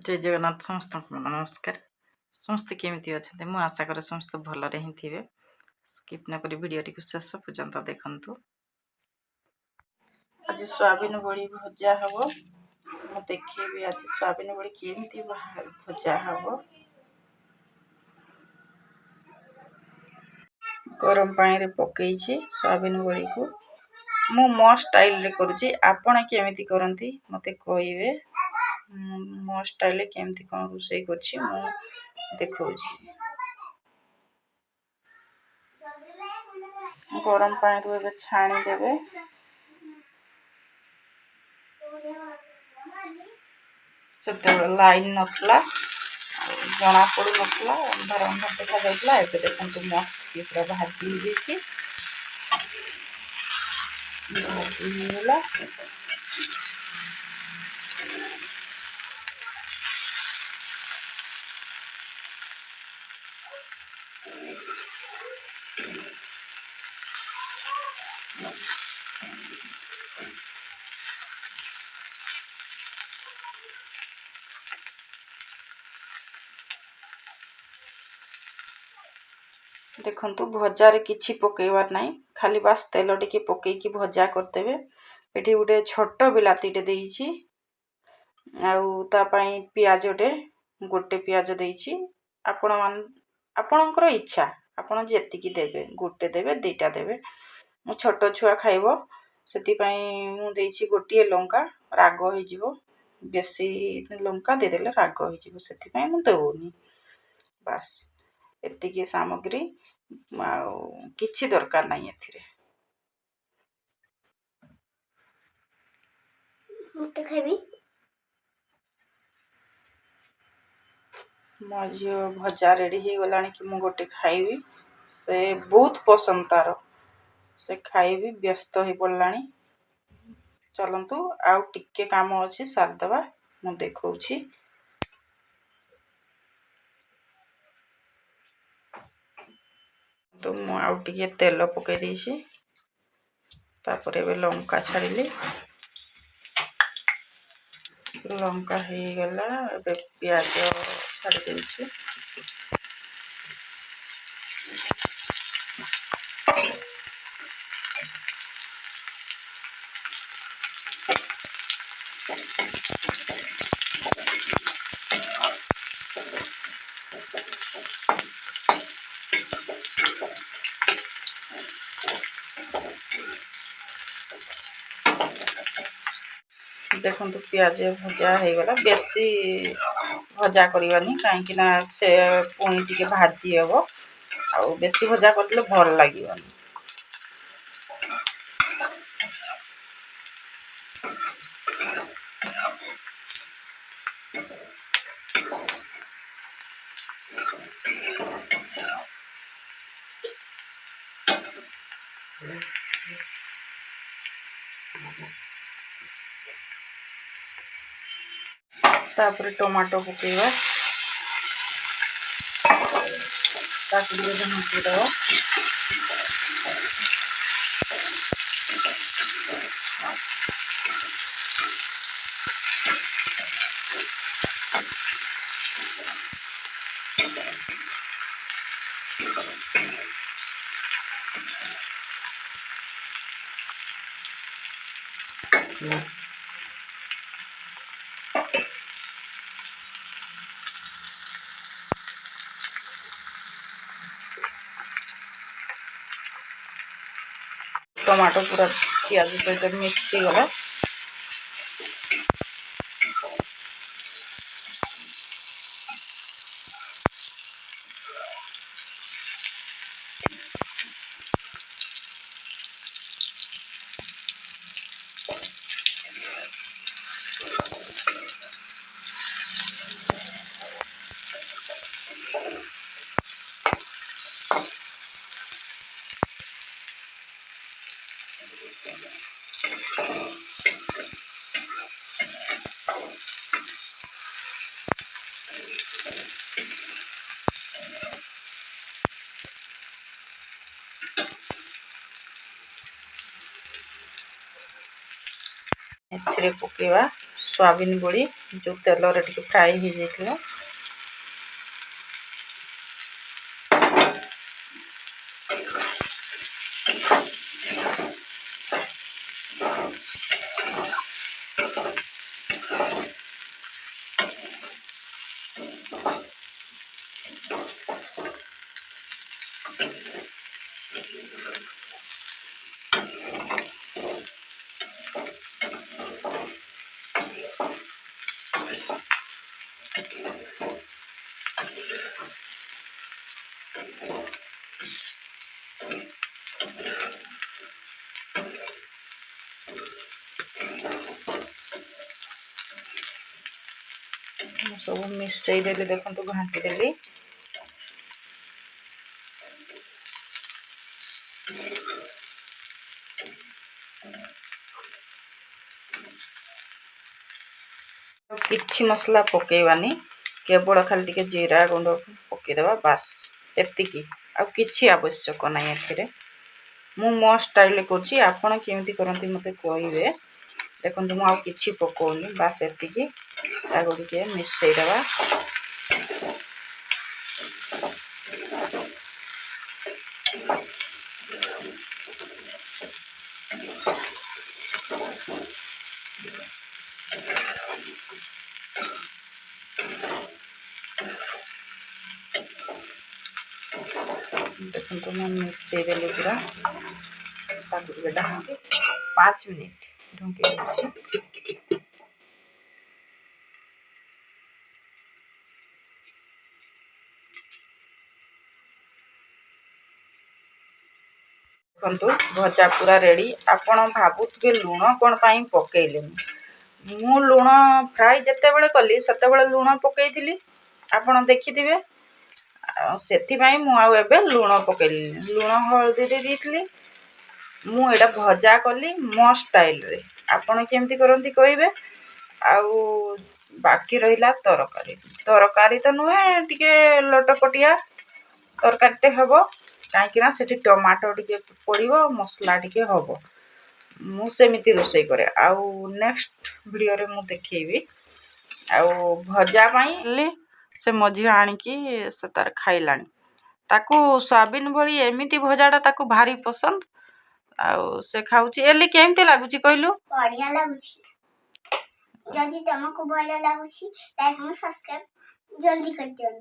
जय जगन्नाथ समस्त नमस्कार। समस्ते केमिति अच्छे मु आशा करे समस्त भलरे ही थे। स्किप न करी वीडियोटी को शेष पर्यंत देखंतु। आज सोयाबीन बड़ी भजा हम मु देखी आज सोयाबीन बड़ी केमिति भजा हम। गरम पानी रे पकई सोयाबीन बड़ी को मु मो स्टाइल रे करूची। आपण केमिति करंती मते कहइबे। मो स्टाइल केमती कौन रोषे कर देखौछि। गरम पानी रो एबे छाणी देबे। से लाइन नथला जना पड़ू नथला अंधार अंधार देखा जाउतला। एबे देखंतु मस्त पूरा भाजी हो जेछि। भाजी होला देखंतु भजा रे किछि पकेइबार नाही खाली बास तेल टिके पकेइकी भजा करतेबे। एठी गुटे छोट बिलातीटे देइछि आउ ता पई पियाजटे गोटे पियाज देइछि। आपणकर इच्छा आपण जेतिकी देबे गोटे देबे दुईटा देबे। मु छोट छुआ खाइबो सेति पई मु देइछि गोटिए लंका राग होई जिवो। बेसी लंका दे देले राग होई जिवो सेति पई मु देउनी। बस एतिकी सामग्री किछि दरकार नाही एथिरे। मुटे खाइबी मो झियो भजा रेडी ही गलानी कि मु गोटे खाइबी। से बहुत पसंद तार से खाइबी व्यस्त ही पड़लानी। चलंतु आउ टिके काम अछि सार दबा मु देखौछि। तो मु आउ टिके तेल पके देइछि तापरे बे लंका छाड़िली। लंका ही गला एबे प्याज छाड़ी देइछि। देखो तो प्याज भजा हो गला बेसी भजा करवानी कहीं से पुणी टिके भाजी हम आ बेसी भजा करले भल लागिवनी। तापर टमाटो पकेवा ताकि मिक्स दवा। टमाटो पूरा प्याज सहित मिक्स हो गला। एथिरे पकेवा सोयाबीन बड़ी जो तेल रे टिके फ्राई हो जाइथिला सब मिसई देली देखो घाटी देली किछि मसला पकेबानी केवल खाली टिके जीरा गुंड पकेदेबा बास एतिकी आ किछि आवश्यक नाही एथिरे मु मो स्टाइल करछि आपण केमिति करंती मते कहिबे देखंतु मु आ किछि पकोनी बास एतिकी ताको टिके मिसई देबा देखो मैं मिसई देली पूरा ताको टिके ढांके 5 मिनिट ढंके देछि देखंतु भजा पूरा रेडी आपण भाबुतबे लूण कोन पई पकेइलेनी मु लूण फ्राई जत्ते बेले कली सत्ते बेले लूण पकेइथिली आपण देखिथिबे सेथि पई मु आ एबे लूण पकेइली लूण हळदी दे दिथली मु एडा भजा कली मो स्टाइल रे आपण केमति करंती कहिबे आउ बाकी रहिला तरकारी तो नुहे टिके लटपटिया तरकारी टे हबो काहेकि ना सेठी टमाटो टिके पड़िबो मसला टिके हबो मु सेमिति रोसई करे आउ नेक्स्ट वीडियो रे मु देखैबी आउ भजा पई से मझी आनिकी से तार खाइलानी ताकू सोयाबीन भली एमिति भजाटा ताकू भारी पसंद आउ से खाउची एली केमते लागुची कहलु बढ़िया लागुची जल्दी तुमको बढ़िया लागुची लाइक और सब्सक्राइब जल्दी कर दियो